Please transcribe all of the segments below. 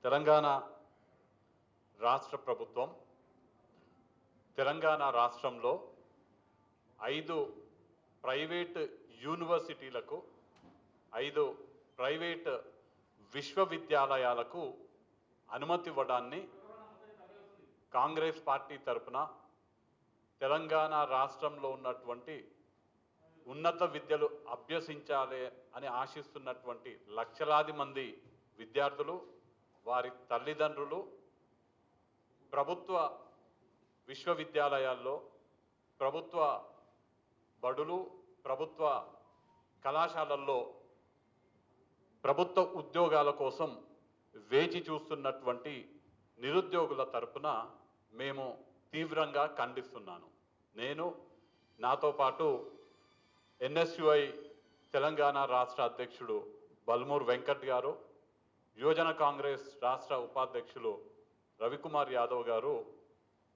తెలంగాణ రాష్ట్ర ప్రభుత్వం తెలంగాణ రాష్ట్రంలో 5 ప్రైవేట్ యూనివర్సిటీలకు 5 ప్రైవేట్ విశ్వవిద్యాలయాలకు అనుమతి ఇవ్వడాన్ని కాంగ్రెస్ పార్టీ తరపున తెలంగాణ రాష్ట్రంలో ఉన్నటువంటి ఉన్నత విద్యలు అభ్యసించాలి అని ఆశిస్తున్నటువంటి లక్షలాది మంది విద్యార్థులు, వారి తల్లిదండ్రులు ప్రభుత్వ విశ్వవిద్యాలయాల్లో, ప్రభుత్వ బడులు, ప్రభుత్వ కళాశాలల్లో ప్రభుత్వ ఉద్యోగాల కోసం వేచి చూస్తున్నటువంటి నిరుద్యోగుల తరపున మేము తీవ్రంగా ఖండిస్తున్నాను. నేను, నాతో పాటు ఎన్ఎస్యుఐ తెలంగాణ రాష్ట్ర అధ్యక్షుడు బల్మూర్ వెంకట్ గారు, యువజన కాంగ్రెస్ రాష్ట్ర ఉపాధ్యక్షులు రవికుమార్ యాదవ్ గారు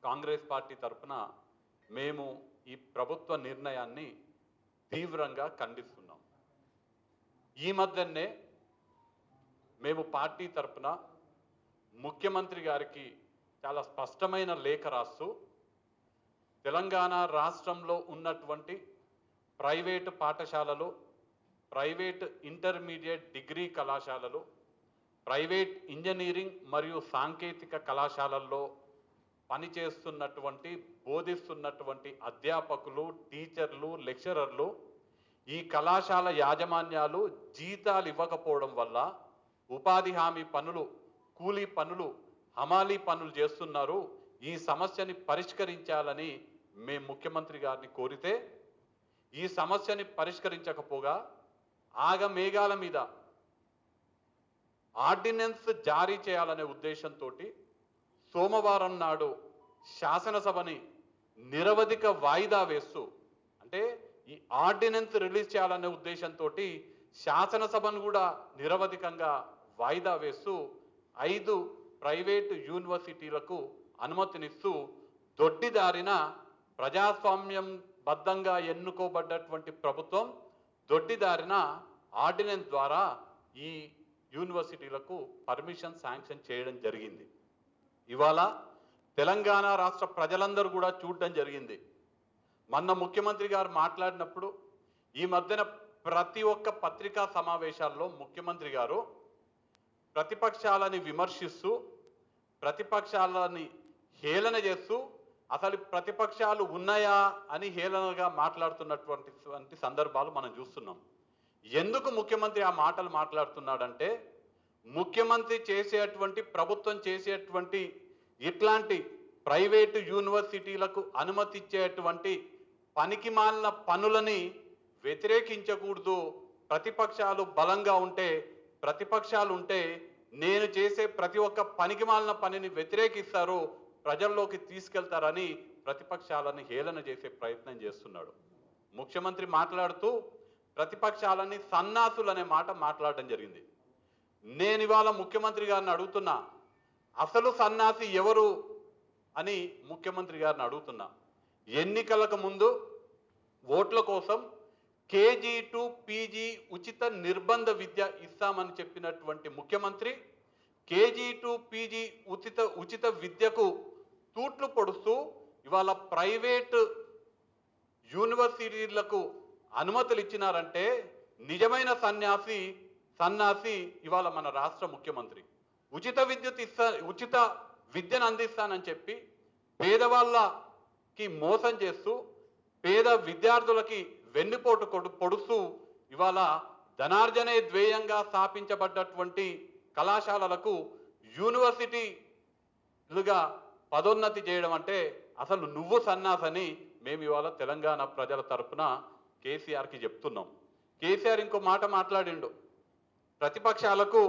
కాంగ్రెస్ పార్టీ తరపున మేము ఈ ప్రభుత్వ నిర్ణయాన్ని తీవ్రంగా ఖండిస్తున్నాం. ఈ మధ్యనే మేము పార్టీ తరపున ముఖ్యమంత్రి గారికి చాలా స్పష్టమైన లేఖ రాస్తూ తెలంగాణ రాష్ట్రంలో ఉన్నటువంటి ప్రైవేటు పాఠశాలలు, ప్రైవేట్ ఇంటర్మీడియట్ డిగ్రీ కళాశాలలు, ప్రైవేట్ ఇంజనీరింగ్ మరియు సాంకేతిక కళాశాలల్లో పనిచేస్తున్నటువంటి, బోధిస్తున్నటువంటి అధ్యాపకులు, టీచర్లు, లెక్చరర్లు ఈ కళాశాల యాజమాన్యాలు జీతాలు ఇవ్వకపోవడం వల్ల ఉపాధి హామీ పనులు, కూలీ పనులు, హమాలీ పనులు చేస్తున్నారు. ఈ సమస్యని పరిష్కరించాలని మేము ముఖ్యమంత్రి గారిని కోరితే ఈ సమస్యని పరిష్కరించకపోగా ఆగమేఘాల మీద ఆర్డినెన్స్ జారీ చేయాలనే ఉద్దేశంతో సోమవారం నాడు శాసనసభని నిరవధిక వాయిదా వేస్తూ, అంటే ఈ ఆర్డినెన్స్ రిలీజ్ చేయాలనే ఉద్దేశంతో శాసనసభను కూడా నిరవధికంగా వాయిదా వేస్తూ 5 ప్రైవేటు యూనివర్సిటీలకు అనుమతినిస్తూ దొడ్డిదారిన ప్రజాస్వామ్యం బద్ధంగా ఎన్నుకోబడ్డటువంటి ప్రభుత్వం దొడ్డిదారిన ఆర్డినెన్స్ ద్వారా ఈ యూనివర్సిటీలకు పర్మిషన్ శాంక్షన్ చేయడం జరిగింది. ఇవాళ తెలంగాణ రాష్ట్ర ప్రజలందరూ కూడా చూడడం జరిగింది. మొన్న ముఖ్యమంత్రి గారు మాట్లాడినప్పుడు, ఈ మధ్యన ప్రతి ఒక్క పత్రికా సమావేశాల్లో ముఖ్యమంత్రి గారు ప్రతిపక్షాలని విమర్శిస్తూ, ప్రతిపక్షాలని హేళన చేస్తూ, అసలు ప్రతిపక్షాలు ఉన్నాయా అని హేళనగా మాట్లాడుతున్నటువంటి సందర్భాలు మనం చూస్తున్నాం. ఎందుకు ముఖ్యమంత్రి ఆ మాటలు మాట్లాడుతున్నాడంటే, ముఖ్యమంత్రి చేసేటువంటి, ప్రభుత్వం చేసేటువంటి ఇట్లాంటి ప్రైవేటు యూనివర్సిటీలకు అనుమతి ఇచ్చేటువంటి పనికిమాలిన పనులని వ్యతిరేకించకూడదు. ప్రతిపక్షాలు బలంగా ఉంటే, ప్రతిపక్షాలు ఉంటే నేను చేసే ప్రతి ఒక్క పనికిమాలిన పనిని వ్యతిరేకిస్తారు, ప్రజల్లోకి తీసుకెళ్తారని ప్రతిపక్షాలని హేళన చేసే ప్రయత్నం చేస్తున్నాడు. ముఖ్యమంత్రి మాట్లాడుతూ ప్రతిపక్షాలని సన్నాసులు అనే మాట మాట్లాడడం జరిగింది. నేను ఇవాళ ముఖ్యమంత్రి గారిని అడుగుతున్నా, అసలు సన్నాసి ఎవరు అని ముఖ్యమంత్రి గారిని అడుగుతున్నా. ఎన్నికలకు ముందు ఓట్ల కోసం కేజీ టు పీజీ ఉచిత నిర్బంధ విద్య ఇస్తామని చెప్పినటువంటి ముఖ్యమంత్రి కేజీ టు పీజీ ఉచిత విద్యకు తూట్లు పొడుస్తూ ఇవాళ ప్రైవేటు యూనివర్సిటీలకు అనుమతులు ఇచ్చినారంటే నిజమైన సన్నాసి ఇవాళ మన రాష్ట్ర ముఖ్యమంత్రి. ఉచిత విద్యను అందిస్తానని చెప్పి పేదవాళ్ళకి మోసం చేస్తూ, పేద విద్యార్థులకి వెన్నుపోటు పొడుస్తూ ఇవాళ ధనార్జనే ధ్యేయంగా స్థాపించబడ్డటువంటి కళాశాలలకు యూనివర్సిటీలుగా పదోన్నతి చేయడం అంటే అసలు నువ్వు సన్నాసని మేము ఇవాళ తెలంగాణ ప్రజల తరపున కేసీఆర్కి చెప్తున్నాం. కేసీఆర్ ఇంకో మాట మాట్లాడిండు, ప్రతిపక్షాలకు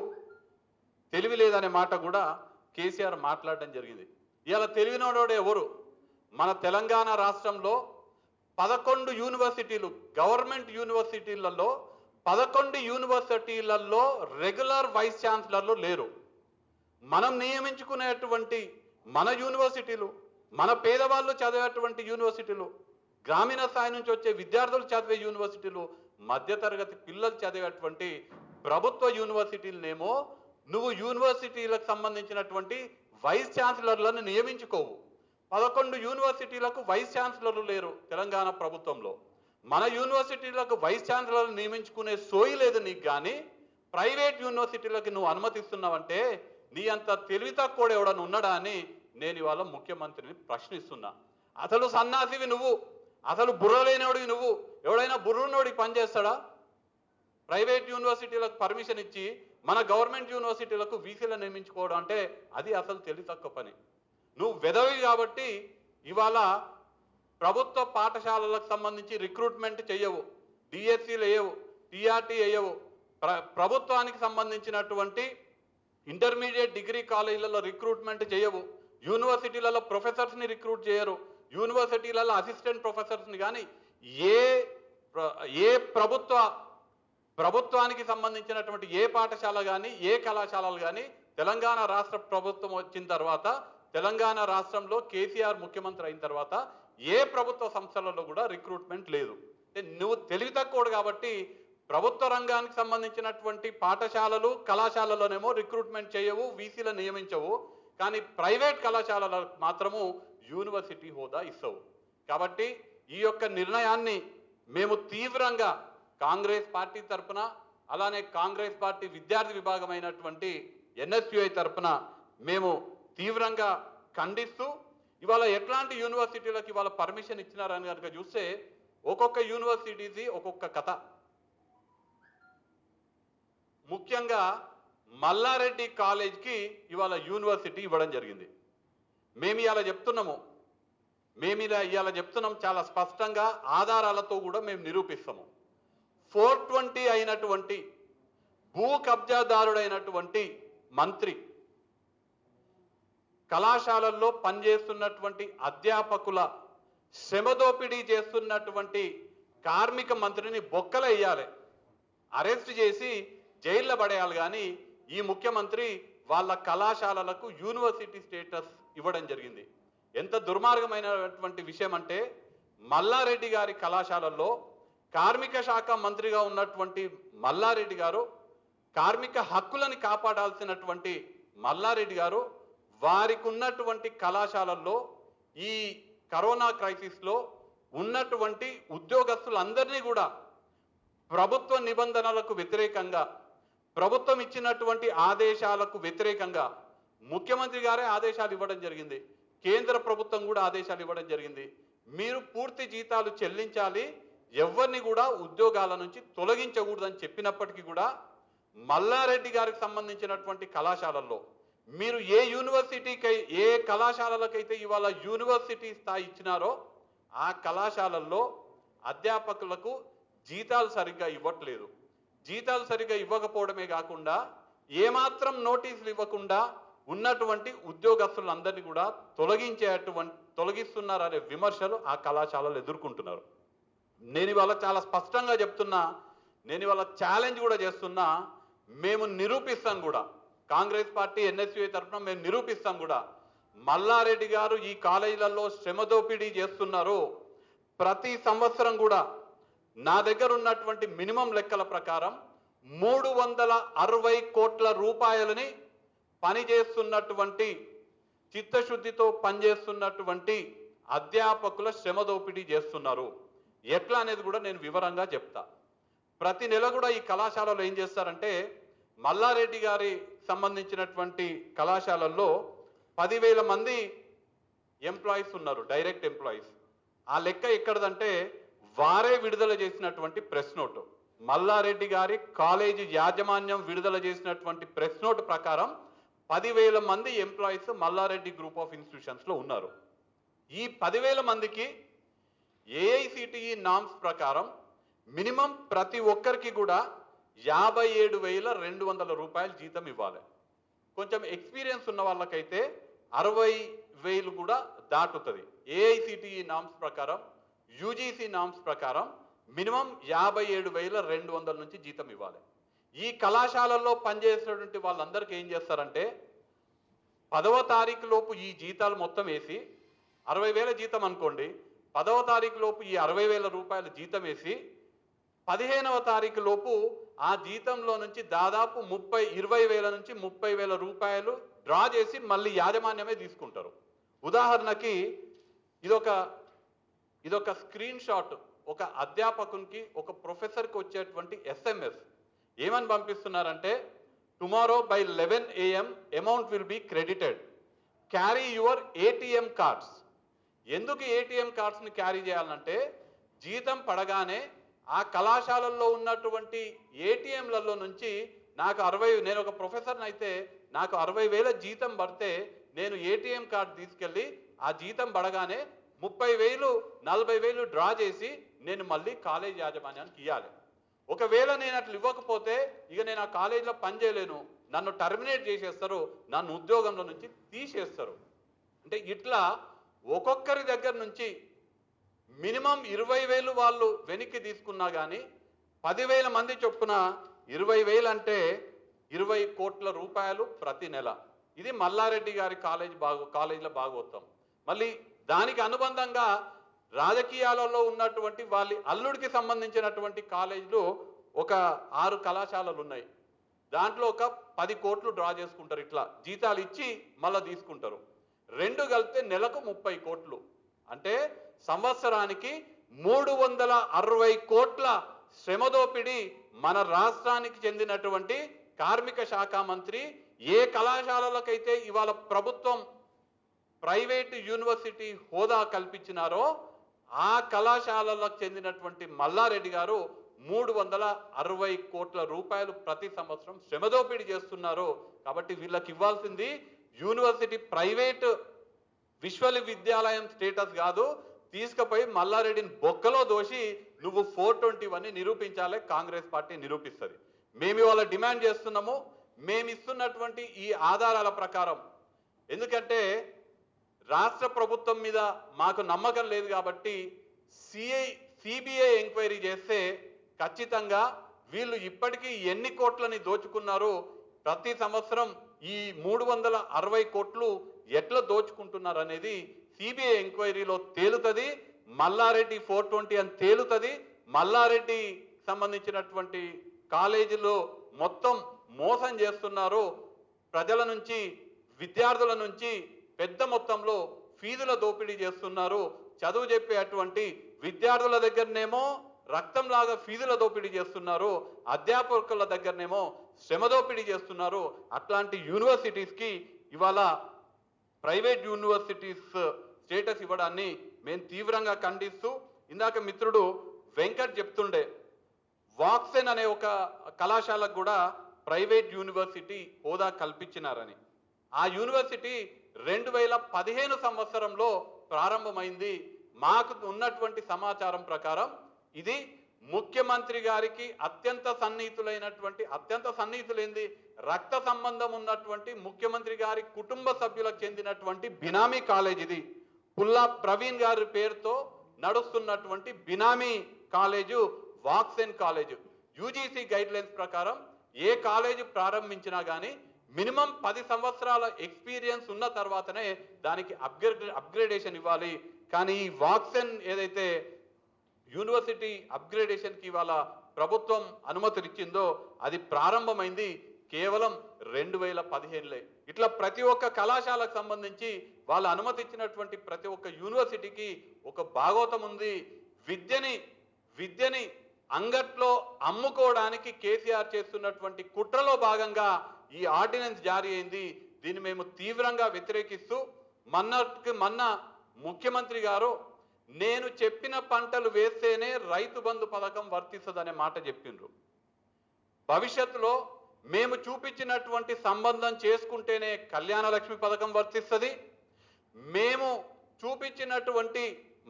తెలివి లేదనే మాట కూడా కేసీఆర్ మాట్లాడడం జరిగింది. ఇవాళ తెలివినోడు ఎవరు? మన తెలంగాణ రాష్ట్రంలో 11 యూనివర్సిటీలు, గవర్నమెంట్ యూనివర్సిటీలలో 11 యూనివర్సిటీలలో రెగ్యులర్ వైస్ ఛాన్సలర్లు లేరు. మనం నియమించుకునేటువంటి మన యూనివర్సిటీలు, మన పేదవాళ్ళు చదివేటువంటి యూనివర్సిటీలు, గ్రామీణ స్థాయి నుంచి వచ్చే విద్యార్థులు చదివే యూనివర్సిటీలు, మధ్యతరగతి పిల్లలు చదివేటువంటి ప్రభుత్వ యూనివర్సిటీలనేమో నువ్వు యూనివర్సిటీలకు సంబంధించినటువంటి వైస్ ఛాన్సలర్లను నియమించుకోవు. 11 యూనివర్సిటీలకు వైస్ ఛాన్సలర్లు లేరు తెలంగాణ ప్రభుత్వంలో. మన యూనివర్సిటీలకు వైస్ ఛాన్సలర్లు నియమించుకునే సోయి లేదు నీకు. కానీ ప్రైవేట్ యూనివర్సిటీలకు నువ్వు అనుమతిస్తున్నావంటే నీ అంత తెలివి తక్కువ ఎవడన్నా ఉన్నాడా అని నేను ఇవాళ ముఖ్యమంత్రిని ప్రశ్నిస్తున్నా. అసలు సన్నాసివి నువ్వు, అసలు బుర్ర లేనివాడివి నువ్వు. ఎవడైనా బుర్రున్నోడికి పనిచేస్తాడా? ప్రైవేట్ యూనివర్సిటీలకు పర్మిషన్ ఇచ్చి మన గవర్నమెంట్ యూనివర్సిటీలకు వీసీలను నియమించుకోవడం అంటే అది అసలు తెలివి తక్కువ పని. నువ్వు వెదవి కాబట్టి ఇవాళ ప్రభుత్వ పాఠశాలలకు సంబంధించి రిక్రూట్మెంట్ చేయవు, డిఎస్సీలు వేయవు, టీఆర్టీ వేయవు, ప్రభుత్వానికి సంబంధించినటువంటి ఇంటర్మీడియట్ డిగ్రీ కాలేజీలలో రిక్రూట్మెంట్ చేయవు, యూనివర్సిటీలలో ప్రొఫెసర్స్ని రిక్రూట్ చేయరు, యూనివర్సిటీలలో అసిస్టెంట్ ప్రొఫెసర్స్ని. కానీ ఏ ప్రభుత్వానికి సంబంధించినటువంటి ఏ పాఠశాల కానీ ఏ కళాశాలలు కానీ తెలంగాణ రాష్ట్ర ప్రభుత్వం వచ్చిన తర్వాత, తెలంగాణ రాష్ట్రంలో కేసీఆర్ ముఖ్యమంత్రి అయిన తర్వాత ఏ ప్రభుత్వ సంస్థలలో కూడా రిక్రూట్మెంట్ లేదు. నువ్వు తెలివి తక్కువడు కాబట్టి ప్రభుత్వ రంగానికి సంబంధించినటువంటి పాఠశాలలు కళాశాలలోనేమో రిక్రూట్మెంట్ చేయవు, వీసీలను నియమించవు. కానీ ప్రైవేట్ కళాశాలలకు మాత్రము యూనివర్సిటీ హోదా ఇస్తావు. కాబట్టి ఈ యొక్క నిర్ణయాన్ని మేము తీవ్రంగా కాంగ్రెస్ పార్టీ తరఫున, అలానే కాంగ్రెస్ పార్టీ విద్యార్థి విభాగమైనటువంటి ఎన్ఎస్యుఐ తరఫున మేము తీవ్రంగా ఖండిస్తూ, ఇవాళ ఎట్లాంటి యూనివర్సిటీలకు ఇవాళ పర్మిషన్ ఇచ్చినారని కనుక చూస్తే ఒక్కొక్క యూనివర్సిటీది ఒక్కొక్క కథ. ముఖ్యంగా మల్లారెడ్డి కాలేజ్కి ఇవాళ యూనివర్సిటీ ఇవ్వడం జరిగింది. మేము ఇవాళ చెప్తున్నాం చాలా స్పష్టంగా, ఆధారాలతో కూడా మేము నిరూపిస్తాము. 420 అయినటువంటి భూ కబ్జాదారుడైనటువంటి మంత్రి కళాశాలల్లో పనిచేస్తున్నటువంటి అధ్యాపకుల శ్రమదోపిడీ చేస్తున్నటువంటి కార్మిక మంత్రిని బొక్కలు వేయాలి, అరెస్ట్ చేసి జైల్లో పడేయాలి. కానీ ఈ ముఖ్యమంత్రి వాళ్ళ కళాశాలలకు యూనివర్సిటీ స్టేటస్ ఇవ్వడం జరిగింది. ఎంత దుర్మార్గమైనటువంటి విషయం అంటే, మల్లారెడ్డి గారి కళాశాలల్లో కార్మిక శాఖ మంత్రిగా ఉన్నటువంటి మల్లారెడ్డి గారు, కార్మిక హక్కులను కాపాడాల్సినటువంటి మల్లారెడ్డి గారు, వారికి ఉన్నటువంటి కళాశాలల్లో ఈ కరోనా క్రైసిస్లో ఉన్నటువంటి ఉద్యోగస్తులందరినీ కూడా ప్రభుత్వ నిబంధనలకు వ్యతిరేకంగా, ప్రభుత్వం ఇచ్చినటువంటి ఆదేశాలకు వ్యతిరేకంగా ముఖ్యమంత్రి గారే ఆదేశాలు ఇవ్వడం జరిగింది, కేంద్ర ప్రభుత్వం కూడా ఆదేశాలు ఇవ్వడం జరిగింది. మీరు పూర్తి జీతాలు చెల్లించాలి, ఎవరిని కూడా ఉద్యోగాల నుంచి తొలగించకూడదని చెప్పినప్పటికీ కూడా మల్లారెడ్డి గారికి సంబంధించినటువంటి కళాశాలల్లో మీరు ఏ యూనివర్సిటీకి, ఏ కళాశాలలకైతే ఇవాళ యూనివర్సిటీ స్థాయి ఇచ్చినారో ఆ కళాశాలల్లో అధ్యాపకులకు జీతాలు సరిగ్గా ఇవ్వట్లేదు. జీతాలు సరిగ్గా ఇవ్వకపోవడమే కాకుండా ఏమాత్రం నోటీసులు ఇవ్వకుండా ఉన్నటువంటి ఉద్యోగస్తులందరినీ కూడా తొలగిస్తున్నారనే విమర్శలు ఆ కళాశాలలు ఎదుర్కొంటున్నారు. నేను ఇవాళ చాలా స్పష్టంగా చెప్తున్నా, నేను ఇవాళ ఛాలెంజ్ కూడా చేస్తున్నా, మేము నిరూపిస్తాం కూడా, కాంగ్రెస్ పార్టీ ఎన్ఎస్యుఐ తరఫున మేము నిరూపిస్తాం కూడా. మల్లారెడ్డి గారు ఈ కాలేజీలలో శ్రమదోపిడీ చేస్తున్నారు. ప్రతి సంవత్సరం కూడా నా దగ్గర ఉన్నటువంటి మినిమం లెక్కల ప్రకారం 360 కోట్ల రూపాయలని పనిచేస్తున్నటువంటి, చిత్తశుద్ధితో పనిచేస్తున్నటువంటి అధ్యాపకుల శ్రమదోపిడీ చేస్తున్నారు. ఎట్లా అనేది కూడా నేను వివరంగా చెప్తా. ప్రతి నెల కూడా ఈ కళాశాలలో ఏం చేస్తారంటే, మల్లారెడ్డి గారి సంబంధించినటువంటి కళాశాలల్లో 10,000 మంది ఎంప్లాయీస్ ఉన్నారు, డైరెక్ట్ ఎంప్లాయీస్. ఆ లెక్క ఎక్కడదంటే వారే విడుదల చేసినటువంటి ప్రెస్ నోటు, మల్లారెడ్డి గారి కాలేజీ యాజమాన్యం విడుదల చేసినటువంటి ప్రెస్ నోటు ప్రకారం 10,000 మంది ఎంప్లాయీస్ మల్లారెడ్డి గ్రూప్ ఆఫ్ ఇన్స్టిట్యూషన్స్లో ఉన్నారు. ఈ 10,000 మందికి ఏఐసిటిఈ నామ్స్ ప్రకారం మినిమం ప్రతి ఒక్కరికి కూడా 57,200 రూపాయలు జీతం ఇవ్వాలి. కొంచెం ఎక్స్పీరియన్స్ ఉన్న వాళ్ళకైతే 60,000 కూడా దాటుతుంది. ఏఐసిటిఈ నామ్స్ ప్రకారం, యూజీసీ నామ్స్ ప్రకారం మినిమం 57,200 నుంచి జీతం ఇవ్వాలి. ఈ కళాశాలల్లో పనిచేసేటువంటి వాళ్ళందరికీ ఏం చేస్తారంటే 10వ తారీఖు లోపు ఈ జీతాలు మొత్తం వేసి, 60,000 జీతం అనుకోండి, 10వ తారీఖు లోపు ఈ 60,000 రూపాయల జీతం వేసి 15వ తారీఖు లోపు ఆ జీతంలో నుంచి దాదాపు 20,000 నుంచి 30,000 రూపాయలు డ్రా చేసి మళ్ళీ యాజమాన్యమే తీసుకుంటారు. ఉదాహరణకి ఇదొక ఇదొక స్క్రీన్ షాట్. ఒక అధ్యాపకునికి, ఒక ప్రొఫెసర్కి వచ్చేటువంటి ఎస్ఎంఎస్ ఏమని పంపిస్తున్నారంటే, tomorrow by 11 AM amount will be credited, carry your ATM cards. ఎందుకు ఏటీఎం కార్డ్స్ని క్యారీ చేయాలంటే, జీతం పడగానే ఆ కళాశాలల్లో ఉన్నటువంటి ఏటీఎంలలో నుంచి నాకు నేను ఒక ప్రొఫెసర్ని అయితే నాకు 60,000 జీతం పడితే నేను ఏటీఎం కార్డు తీసుకెళ్ళి ఆ జీతం పడగానే 30,000 40,000 డ్రా చేసి నేను మళ్ళీ కాలేజ్ యాజమాన్యానికి ఇవ్వాలి. ఒకవేళ నేను అట్లా ఇవ్వకపోతే ఇక నేను ఆ కాలేజీలో పనిచేయలేను, నన్ను టర్మినేట్ చేసేస్తారు, నన్ను ఉద్యోగంలో నుంచి తీసేస్తారు. అంటే ఇట్లా ఒక్కొక్కరి దగ్గర నుంచి మినిమం 20,000 వాళ్ళు వెనక్కి తీసుకున్నా కానీ 10,000 మంది చొప్పున 20,000 అంటే 20 కోట్ల రూపాయలు ప్రతి నెల. ఇది మల్లారెడ్డి గారి కాలేజీల భాగవతం. మళ్ళీ దానికి అనుబంధంగా రాజకీయాలలో ఉన్నటువంటి వాళ్ళ అల్లుడికి సంబంధించినటువంటి కాలేజీలు ఒక 6 కళాశాలలు ఉన్నాయి. దాంట్లో ఒక 10 కోట్లు డ్రా చేసుకుంటారు. ఇట్లా జీతాలు ఇచ్చి మళ్ళీ తీసుకుంటారు. 2 కలిపితే నెలకు 30 కోట్లు. అంటే సంవత్సరానికి 360 కోట్ల శ్రమదోపిడి మన రాష్ట్రానికి చెందినటువంటి కార్మిక శాఖ మంత్రి ఏ కళాశాలలకైతే ఇవాళ ప్రభుత్వం ప్రైవేట్ యూనివర్సిటీ హోదా కల్పించినారో ఆ కళాశాలలకు చెందినటువంటి మల్లారెడ్డి గారు 360 కోట్ల రూపాయలు ప్రతి సంవత్సరం శ్రమదోపిడి చేస్తున్నారు. కాబట్టి వీళ్ళకి ఇవ్వాల్సింది యూనివర్సిటీ ప్రైవేట్ విశ్వవిద్యాలయం స్టేటస్ కాదు, తీసుకుపోయి మల్లారెడ్డిని బొక్కలో దోషి నువ్వు 421 నిరూపించాలి. కాంగ్రెస్ పార్టీ నిరూపిస్తుంది. మేము ఇవాళ డిమాండ్ చేస్తున్నాము, మేము ఇస్తున్నటువంటి ఈ ఆధారాల ప్రకారం. ఎందుకంటే రాష్ట్ర ప్రభుత్వం మీద మాకు నమ్మకం లేదు కాబట్టి సిబిఐ ఎంక్వైరీ చేస్తే ఖచ్చితంగా వీళ్ళు ఇప్పటికీ ఎన్ని కోట్లని దోచుకున్నారో, ప్రతి సంవత్సరం ఈ 360 కోట్లు ఎట్లా దోచుకుంటున్నారు అనేది సిబిఐ ఎంక్వైరీలో తేలుతుంది. మల్లారెడ్డి 420 అని తేలుతుంది. మల్లారెడ్డి సంబంధించినటువంటి కాలేజీలో మొత్తం మోసం చేస్తున్నారు. ప్రజల నుంచి, విద్యార్థుల నుంచి పెద్ద మొత్తంలో ఫీజుల దోపిడీ చేస్తున్నారు. చదువు చెప్పేటువంటి విద్యార్థుల దగ్గరనేమో రక్తంలాగా ఫీజుల దోపిడీ చేస్తున్నారు, అధ్యాపకుల దగ్గరనేమో శ్రమ దోపిడీ చేస్తున్నారు. అట్లాంటి యూనివర్సిటీస్కి ఇవాళ ప్రైవేట్ యూనివర్సిటీస్ స్టేటస్ ఇవ్వడాన్ని మేము తీవ్రంగా ఖండిస్తూ, ఇందాక మిత్రుడు వెంకట్ చెప్తుండే వాక్సెన్ అనే ఒక కళాశాలకు కూడా ప్రైవేట్ యూనివర్సిటీ హోదా కల్పించినారని. ఆ యూనివర్సిటీ 2015 సంవత్సరంలో ప్రారంభమైంది. మాకు ఉన్నటువంటి సమాచారం ప్రకారం ఇది ముఖ్యమంత్రి గారికి అత్యంత సన్నిహితులైంది రక్త సంబంధం ఉన్నటువంటి ముఖ్యమంత్రి గారి కుటుంబ సభ్యులకు చెందినటువంటి బినామీ కాలేజ్. ఇది పుల్లా ప్రవీణ్ గారి పేరుతో నడుస్తున్నటువంటి బినామీ college Woxsen college. UGC guidelines ప్రకారం ఏ కాలేజీ ప్రారంభించినా కానీ మినిమం 10 సంవత్సరాల ఎక్స్పీరియన్స్ ఉన్న తర్వాతనే దానికి అప్గ్రేడేషన్ ఇవ్వాలి. కానీ ఈ వాక్సెన్ ఏదైతే యూనివర్సిటీ అప్గ్రేడేషన్కి ఇవాళ ప్రభుత్వం అనుమతులు ఇచ్చిందో అది ప్రారంభమైంది కేవలం 2015. ఇట్లా ప్రతి ఒక్క కళాశాలకు సంబంధించి వాళ్ళ అనుమతి ఇచ్చినటువంటి ప్రతి ఒక్క యూనివర్సిటీకి ఒక భాగవతం ఉంది. విద్యని అంగట్లో అమ్ముకోవడానికి కేసీఆర్ చేస్తున్నటువంటి కుట్రలో భాగంగా ఈ ఆర్డినెన్స్ జారీ అయింది. దీన్ని మేము తీవ్రంగా వ్యతిరేకిస్తూ, మొన్న ముఖ్యమంత్రి గారు నేను చెప్పిన పంటలు వేస్తేనే రైతు బంధు పథకం వర్తిస్తుందనే మాట చెప్పిండ్రు. భవిష్యత్తులో మేము చూపించినటువంటి సంబంధం చేసుకుంటేనే కళ్యాణ లక్ష్మి పథకం వర్తిస్తుంది. మేము చూపించినటువంటి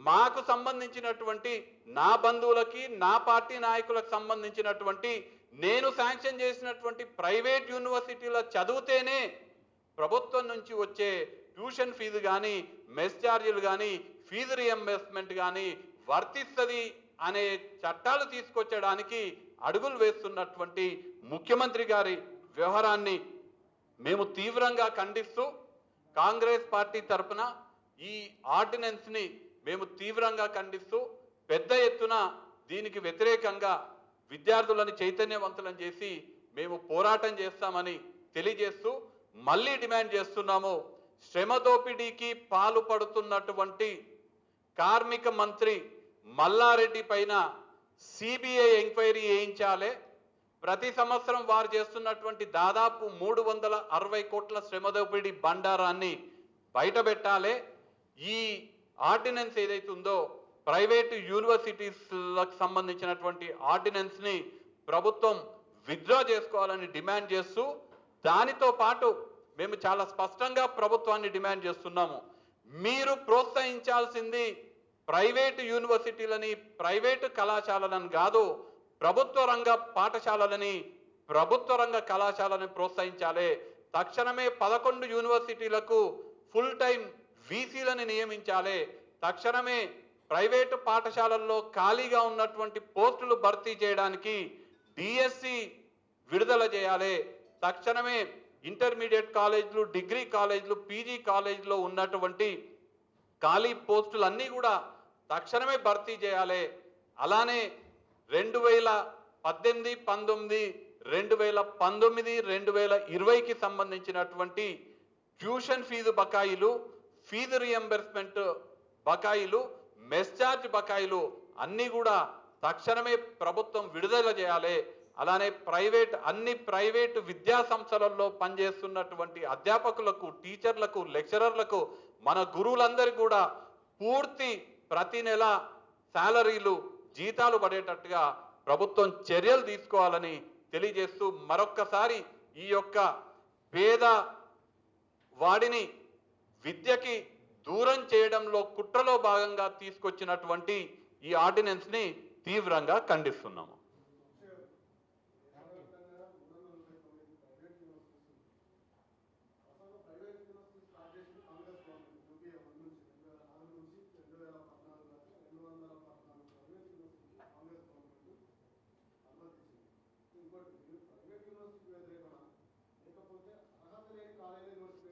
మాకు సంబంధించినటువంటి నా బంధువులకి, నా పార్టీ నాయకులకు సంబంధించినటువంటి నేను శాంక్షన్ చేసినటువంటి ప్రైవేట్ యూనివర్సిటీలో చదివితేనే ప్రభుత్వం నుంచి వచ్చే ట్యూషన్ ఫీజు కానీ, మెస్ ఛార్జీలు కానీ, ఫీజు రియంబర్స్మెంట్ కానీ వర్తిస్తుంది అనే చట్టాలు తీసుకొచ్చడానికి అడుగులు వేస్తున్నటువంటి ముఖ్యమంత్రి గారి వ్యవహారాన్ని మేము తీవ్రంగా ఖండిస్తూ, కాంగ్రెస్ పార్టీ తరఫున ఈ ఆర్డినెన్స్ని మేము తీవ్రంగా ఖండిస్తూ పెద్ద ఎత్తున దీనికి వ్యతిరేకంగా విద్యార్థులను చైతన్యవంతులను చేసి మేము పోరాటం చేస్తామని తెలియజేస్తూ మళ్ళీ డిమాండ్ చేస్తున్నాము. శ్రమ దోపిడీకి పాల్పడుతున్నటువంటి కార్మిక మంత్రి మల్లారెడ్డి పైన సిబిఐ ఎంక్వైరీ చేయించాలి. ప్రతి సంవత్సరం వారు చేస్తున్నటువంటి దాదాపు 360 కోట్ల శ్రమ దోపిడీ బండారాన్ని బయటపెట్టాలి. ఈ ఆర్డినెన్స్ ఏదైతే ఉందో ప్రైవేటు యూనివర్సిటీస్లకు సంబంధించినటువంటి ఆర్డినెన్స్ని ప్రభుత్వం విత్డ్రా చేసుకోవాలని డిమాండ్ చేస్తూ, దానితో పాటు మేము చాలా స్పష్టంగా ప్రభుత్వాన్ని డిమాండ్ చేస్తున్నాము. మీరు ప్రోత్సహించాల్సింది ప్రైవేటు యూనివర్సిటీలని, ప్రైవేటు కళాశాలలను కాదు, ప్రభుత్వ రంగ పాఠశాలలని, ప్రభుత్వ రంగ కళాశాలని ప్రోత్సహించాలి. తక్షణమే 11 యూనివర్సిటీలకు ఫుల్ టైం వీసీలను నియమించాలి. తక్షణమే ప్రైవేటు పాఠశాలల్లో ఖాళీగా ఉన్నటువంటి పోస్టులు భర్తీ చేయడానికి డిఎస్సి విడుదల చేయాలి. తక్షణమే ఇంటర్మీడియట్ కాలేజీలు, డిగ్రీ కాలేజీలు, పీజీ కాలేజీలో ఉన్నటువంటి ఖాళీ పోస్టులన్నీ కూడా తక్షణమే భర్తీ చేయాలి. అలానే 2018, 19, 2019, 2020కి సంబంధించినటువంటి ట్యూషన్ ఫీజు బకాయిలు, ఫీజు రియంబర్స్మెంట్ బకాయిలు, మెస్ ఛార్జ్ బకాయిలు అన్నీ కూడా తక్షణమే ప్రభుత్వం విడుదల చేయాలి. అలానే అన్ని ప్రైవేటు విద్యా సంస్థలలో పనిచేస్తున్నటువంటి అధ్యాపకులకు, టీచర్లకు, లెక్చరర్లకు, మన గురువులందరికీ కూడా పూర్తి ప్రతి నెల శాలరీలు, జీతాలు పడేటట్టుగా ప్రభుత్వం చర్యలు తీసుకోవాలని తెలియజేస్తూ మరొక్కసారి ఈ యొక్క పేద వాడిని విద్యకి దూరం చేయడంలో కుట్రలో భాగంగా తీసుకొచ్చినటువంటి ఈ ఆర్డినెన్స్ని తీవ్రంగా ఖండిస్తున్నాము.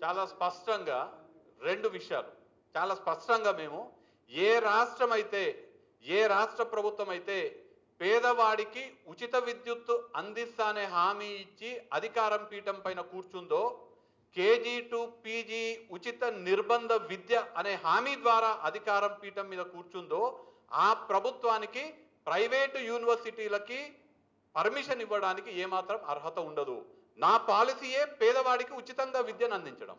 చాలా స్పష్టంగా 2 విషయాలు చాలా స్పష్టంగా మేము ఏ రాష్ట్ర ప్రభుత్వం అయితే పేదవాడికి ఉచిత విద్యుత్తు అందిస్తానే హామీ ఇచ్చి అధికారం పీఠం పైన కూర్చుందో, కేజీ టు పీజీ ఉచిత నిర్బంధ విద్య అనే హామీ ద్వారా అధికారం పీఠం మీద కూర్చుందో, ఆ ప్రభుత్వానికి ప్రైవేటు యూనివర్సిటీలకి పర్మిషన్ ఇవ్వడానికి ఏమాత్రం అర్హత ఉండదు. నా పాలసీయే పేదవాడికి ఉచితంగా విద్యను అందించడం.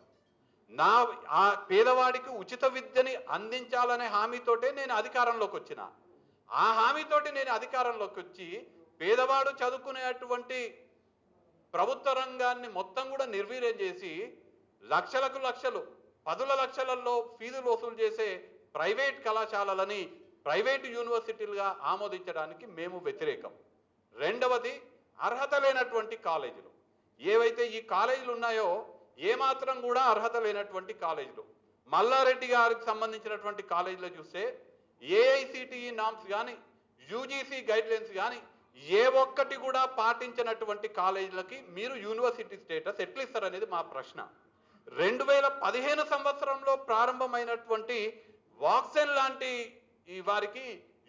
ఆ పేదవాడికి ఉచిత విద్యని అందించాలనే హామీతోటే నేను అధికారంలోకి వచ్చిన. ఆ హామీతోటి నేను అధికారంలోకి వచ్చి పేదవాడు చదువుకునేటువంటి ప్రభుత్వ రంగాన్ని మొత్తం కూడా నిర్వీర్యం చేసి లక్షలకు లక్షలు, 10 లక్షలలో ఫీజులు వసూలు చేసే ప్రైవేట్ కళాశాలలని ప్రైవేటు యూనివర్సిటీలుగా ఆమోదించడానికి మేము వ్యతిరేకం. రెండవది, అర్హత లేనటువంటి కాలేజీలు ఏవైతే ఈ కాలేజీలు ఉన్నాయో ఏమాత్రం కూడా అర్హత లేనటువంటి కాలేజీలు, మల్లారెడ్డి గారికి సంబంధించినటువంటి కాలేజీలో చూస్తే ఏఐసిటిఈ నామ్స్ కానీ, యూజీసీ గైడ్లైన్స్ కానీ ఏ ఒక్కటి కూడా పాటించినటువంటి కాలేజీలకి మీరు యూనివర్సిటీ స్టేటస్ ఎట్లా ఇస్తారనేది మా ప్రశ్న. 2015 సంవత్సరంలో ప్రారంభమైనటువంటి వాక్సెన్ లాంటి ఈ వారికి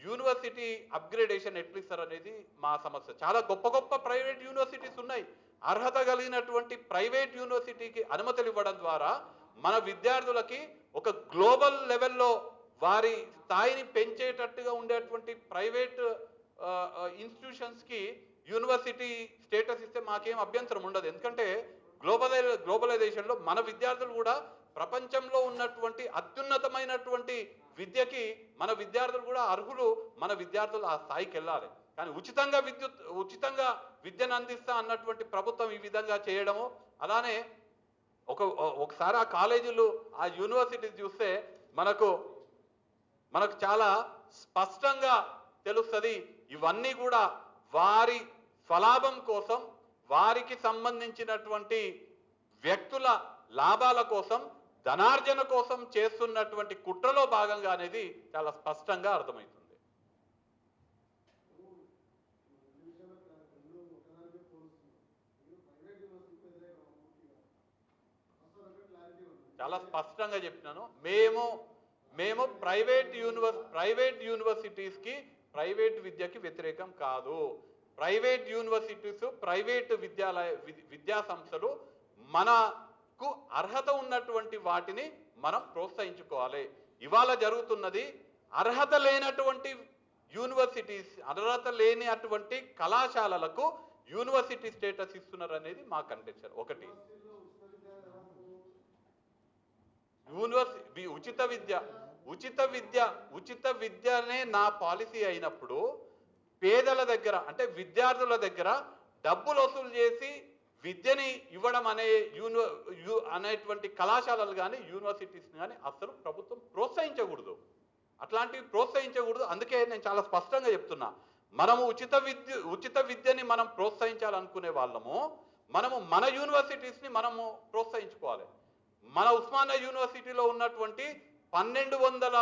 యూనివర్సిటీ అప్గ్రేడేషన్ ఎట్లా ఇస్తారనేది మా సమస్య. చాలా గొప్ప గొప్ప ప్రైవేట్ యూనివర్సిటీస్ ఉన్నాయి. అర్హత కలిగినటువంటి ప్రైవేట్ యూనివర్సిటీకి అనుమతులు ఇవ్వడం ద్వారా మన విద్యార్థులకి ఒక గ్లోబల్ లెవెల్లో వారి స్థాయిని పెంచేటట్టుగా ఉండేటువంటి ప్రైవేట్ ఇన్స్టిట్యూషన్స్కి యూనివర్సిటీ స్టేటస్ ఇస్తే మాకేం అభ్యంతరం ఉండదు. ఎందుకంటే గ్లోబలైజేషన్లో మన విద్యార్థులు కూడా ప్రపంచంలో ఉన్నటువంటి అత్యున్నతమైనటువంటి విద్యకి మన విద్యార్థులు కూడా అర్హులు. మన విద్యార్థులు ఆ స్థాయికి వెళ్ళాలి. కానీ ఉచితంగా విద్యను అందిస్తా అన్నటువంటి ప్రభుత్వం ఈ విధంగా చేయడము, అలానే ఒకసారి ఆ కాలేజీలు, ఆ యూనివర్సిటీస్ చూస్తే మనకు చాలా స్పష్టంగా తెలుస్తుంది. ఇవన్నీ కూడా వారి స్వలాభం కోసం, వారికి సంబంధించినటువంటి వ్యక్తుల లాభాల కోసం, ధనార్జన కోసం చేస్తున్నటువంటి కుట్రలో భాగంగా అనేది చాలా స్పష్టంగా అర్థమవుతుంది. చాలా స్పష్టంగా చెప్పినాను. మేము ప్రైవేట్ యూనివర్సిటీస్కి, ప్రైవేట్ విద్యకి వ్యతిరేకం కాదు. ప్రైవేట్ యూనివర్సిటీస్, ప్రైవేట్ విద్యా సంస్థలు మనకు అర్హత ఉన్నటువంటి వాటిని మనం ప్రోత్సహించుకోవాలి. ఇవాళ జరుగుతున్నది అర్హత లేనటువంటి యూనివర్సిటీస్, అర్హత లేని అటువంటి కళాశాలలకు యూనివర్సిటీ స్టేటస్ ఇస్తున్నారు అనేది మా కంటెన్షన్. ఒకటి, ఉచిత విద్యనే నా పాలసీ అయినప్పుడు పేదల దగ్గర అంటే విద్యార్థుల దగ్గర డబ్బులు వసూలు చేసి విద్యని ఇవ్వడం అనేటువంటి కళాశాలలు కానీ యూనివర్సిటీస్ కానీ అసలు ప్రభుత్వం ప్రోత్సహించకూడదు. అట్లాంటివి ప్రోత్సహించకూడదు. అందుకే నేను చాలా స్పష్టంగా చెప్తున్నా, మనము ఉచిత విద్యని మనం ప్రోత్సహించాలనుకునే వాళ్ళము మనము మన యూనివర్సిటీస్ని మనము ప్రోత్సహించుకోవాలి. మన ఉస్మానియా యూనివర్సిటీలో ఉన్నటువంటి 1200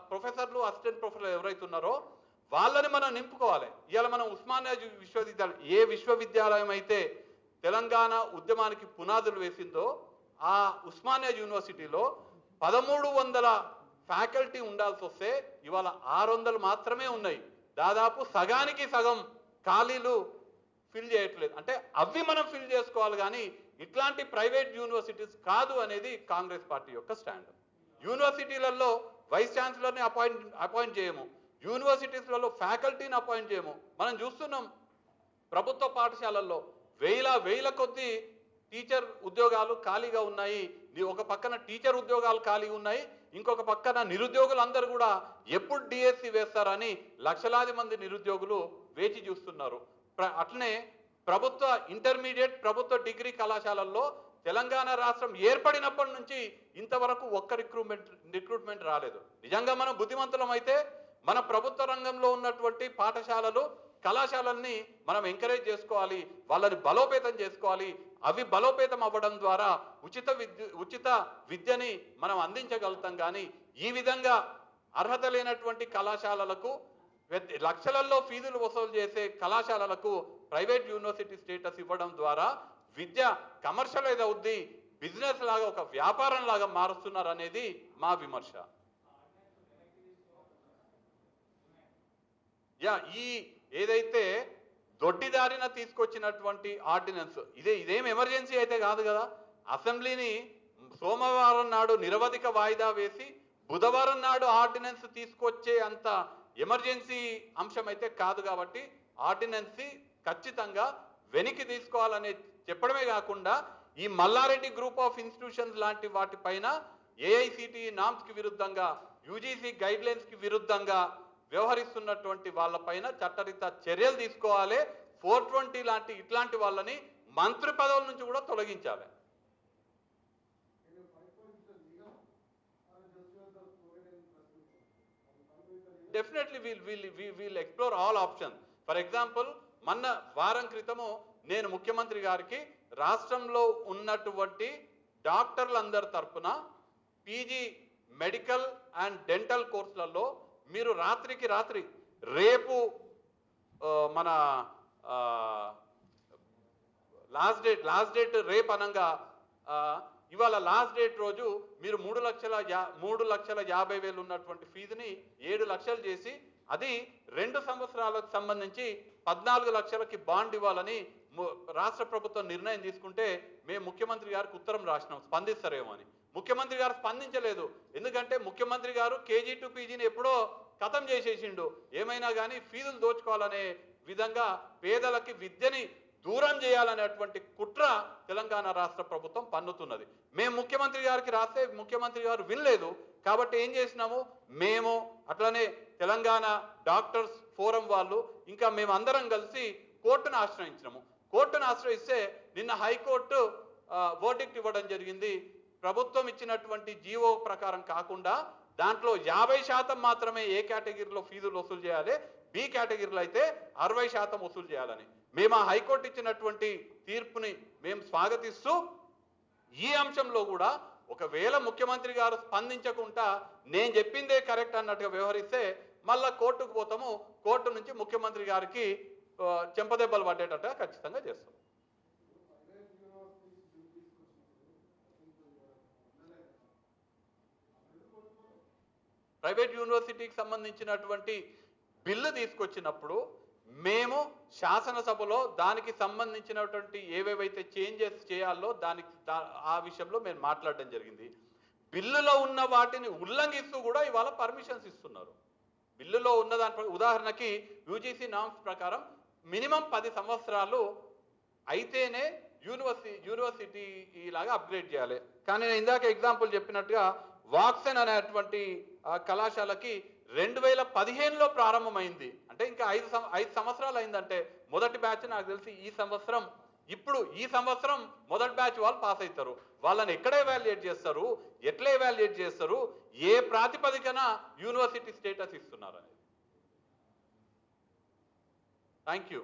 ప్రొఫెసర్లు, అసిస్టెంట్ ప్రొఫెసర్లు ఎవరైతే ఉన్నారో వాళ్ళని మనం నింపుకోవాలి. ఇవాళ మనం ఉస్మానియా విశ్వవిద్యాలయం, ఏ విశ్వవిద్యాలయం అయితే తెలంగాణ ఉద్యమానికి పునాదులు వేసిందో ఆ ఉస్మానియా యూనివర్సిటీలో 1300 ఫ్యాకల్టీ ఉండాల్సి వస్తే ఇవాళ 600 మాత్రమే ఉన్నాయి. దాదాపు సగానికి సగం ఖాళీలు ఫిల్ చేయట్లేదు. అంటే అవి మనం ఫిల్ చేసుకోవాలి, కానీ ఇట్లాంటి ప్రైవేట్ యూనివర్సిటీస్ కాదు అనేది కాంగ్రెస్ పార్టీ యొక్క స్టాండ్. యూనివర్సిటీలలో వైస్ ఛాన్సలర్ని అపాయింట్ చేయము, యూనివర్సిటీస్లలో ఫ్యాకల్టీని అపాయింట్ చేయము. మనం చూస్తున్నాం ప్రభుత్వ పాఠశాలల్లో వేల కొద్ది టీచర్ ఉద్యోగాలు ఖాళీగా ఉన్నాయి. ఒక పక్కన టీచర్ ఉద్యోగాలు ఖాళీ ఉన్నాయి, ఇంకొక పక్కన నిరుద్యోగులందరూ కూడా ఎప్పుడు డిఎస్సి వేస్తారని లక్షలాది మంది నిరుద్యోగులు వేచి చూస్తున్నారు. అట్లనే ప్రభుత్వ ఇంటర్మీడియట్, ప్రభుత్వ డిగ్రీ కళాశాలల్లో తెలంగాణ రాష్ట్రం ఏర్పడినప్పటి నుంచి ఇంతవరకు ఒక్క రిక్రూట్మెంట్ రాలేదు. నిజంగా మనం బుద్ధిమంతులం అయితే మన ప్రభుత్వ రంగంలో ఉన్నటువంటి పాఠశాలలు, కళాశాలల్ని మనం ఎంకరేజ్ చేసుకోవాలి, వాళ్ళని బలోపేతం చేసుకోవాలి. అవి బలోపేతం అవ్వడం ద్వారా ఉచిత విద్యని మనం అందించగలుగుతాం. కానీ ఈ విధంగా అర్హత లేనటువంటి కళాశాలలకు, లక్షలలో ఫీజులు వసూలు చేసే కళాశాలలకు ప్రైవేట్ యూనివర్సిటీ స్టేటస్ ఇవ్వడం ద్వారా విద్య కమర్షియలైజ్ అవుద్ది, బిజినెస్ లాగా, ఒక వ్యాపారం లాగా మారుస్తున్నారు అనేది మా విమర్శ. ఈ ఏదైతే దొడ్డిదారిన తీసుకొచ్చినటువంటి ఆర్డినెన్స్ ఇదేం ఎమర్జెన్సీ అయితే కాదు కదా. అసెంబ్లీని సోమవారం నాడు నిరవధిక వాయిదా వేసి బుధవారం నాడు ఆర్డినెన్స్ తీసుకొచ్చే అంత ఎమర్జెన్సీ అంశం అయితే కాదు. కాబట్టి ఆర్డినెన్స్ ఖచ్చితంగా వెనక్కి తీసుకోవాలనే చెప్పడమే కాకుండా ఈ మల్లారెడ్డి గ్రూప్ ఆఫ్ ఇన్స్టిట్యూషన్స్ లాంటి వాటిపైన ఏఐసిటి నామ్స్కి విరుద్ధంగా, యూజీసీ గైడ్లైన్స్కి విరుద్ధంగా వ్యవహరిస్తున్నటువంటి వాళ్ళపైన చట్టరీత చర్యలు తీసుకోవాలి. 420 లాంటి ఇట్లాంటి వాళ్ళని మంత్రి పదవుల నుంచి కూడా తొలగించాలి. Definitely wheel explore all options. For example, మొన్న వారం క్రితము నేను ముఖ్యమంత్రి గారికి రాష్ట్రంలో ఉన్నటువంటి డాక్టర్లందరి తరఫున పీజీ మెడికల్ అండ్ డెంటల్ కోర్సులలో మీరు రాత్రికి రాత్రి రేపు మన లాస్ట్ డేట్ రేపు అనగా ఇవాళ లాస్ట్ డేట్ రోజు మీరు 3,50,000 ఉన్నటువంటి ఫీజుని 7 లక్షలు చేసి అది 2 సంవత్సరాలకు సంబంధించి 14 లక్షలకి బాండ్ ఇవ్వాలని రాష్ట్ర ప్రభుత్వం నిర్ణయం తీసుకుంటే మేము ముఖ్యమంత్రి గారికి ఉత్తరం రాసినాం, స్పందిస్తారేమో అని. ముఖ్యమంత్రి గారు స్పందించలేదు. ఎందుకంటే ముఖ్యమంత్రి గారు కేజీ టు పీజీని ఎప్పుడో ఖతం చేసేసిండు. ఏమైనా కానీ ఫీజులు దోచుకోవాలనే విధంగా పేదలకి విద్యని దూరం చేయాలనేటువంటి కుట్ర తెలంగాణ రాష్ట్ర ప్రభుత్వం పన్నుతున్నది. మేము ముఖ్యమంత్రి గారికి రాస్తే ముఖ్యమంత్రి గారు వినలేదు. కాబట్టి ఏం చేసినాము, మేము అట్లనే తెలంగాణ డాక్టర్స్ ఫోరం వాళ్ళు ఇంకా మేము అందరం కలిసి కోర్టును ఆశ్రయించినాము. కోర్టును ఆశ్రయిస్తే నిన్న హైకోర్టు వర్డిక్ట్ ఇవ్వడం జరిగింది. ప్రభుత్వం ఇచ్చినటువంటి జీవో ప్రకారం కాకుండా దాంట్లో 50% మాత్రమే ఏ కేటగిరీలో ఫీజులు వసూలు చేయాలి, బి కేటగిరీలో అయితే 60% వసూలు చేయాలని. మేము ఆ హైకోర్టు ఇచ్చినటువంటి తీర్పుని మేము స్వాగతిస్తూ ఈ అంశంలో కూడా ఒకవేళ ముఖ్యమంత్రి గారు స్పందించకుండా నేను చెప్పిందే కరెక్ట్ అన్నట్టుగా వ్యవహరిస్తే మళ్ళా కోర్టుకు పోతాము. కోర్టు నుంచి ముఖ్యమంత్రి గారికి చెంపదెబ్బలు పడేటట్టుగా ఖచ్చితంగా చేస్తాం. ప్రైవేట్ యూనివర్సిటీకి సంబంధించినటువంటి బిల్లు తీసుకొచ్చినప్పుడు మేము శాసనసభలో దానికి సంబంధించినటువంటి ఏవేవైతే చేంజెస్ చేయాలో ఆ విషయంలో మేము మాట్లాడడం జరిగింది. బిల్లులో ఉన్న వాటిని ఉల్లంఘిస్తూ కూడా ఇవాళ పర్మిషన్స్ ఇస్తున్నారు. బిల్లులో ఉన్న దాని ఉదాహరణకి యూజీసీ నామ్స్ ప్రకారం మినిమం 10 సంవత్సరాలు అయితేనే యూనివర్సిటీ లాగా అప్గ్రేడ్ చేయాలి. కానీ నేను ఇందాక ఎగ్జాంపుల్ చెప్పినట్టుగా వాక్సన్ అనేటువంటి కళాశాలకి 2015లో ప్రారంభమైంది. అంటే ఇంకా 5 సంవత్సరాలు అయిందంటే మొదటి బ్యాచ్ నాకు తెలిసి ఈ సంవత్సరం మొదటి బ్యాచ్ వాళ్ళు పాస్ అవుతారు. వాళ్ళని ఎక్కడ ఎవాల్యుయేట్ చేస్తారు, ఎట్లా ఎవాల్యుయేట్ చేస్తారు, ఏ ప్రాతిపదికన యూనివర్సిటీ స్టేటస్ ఇస్తున్నారు అనేది. Thank you.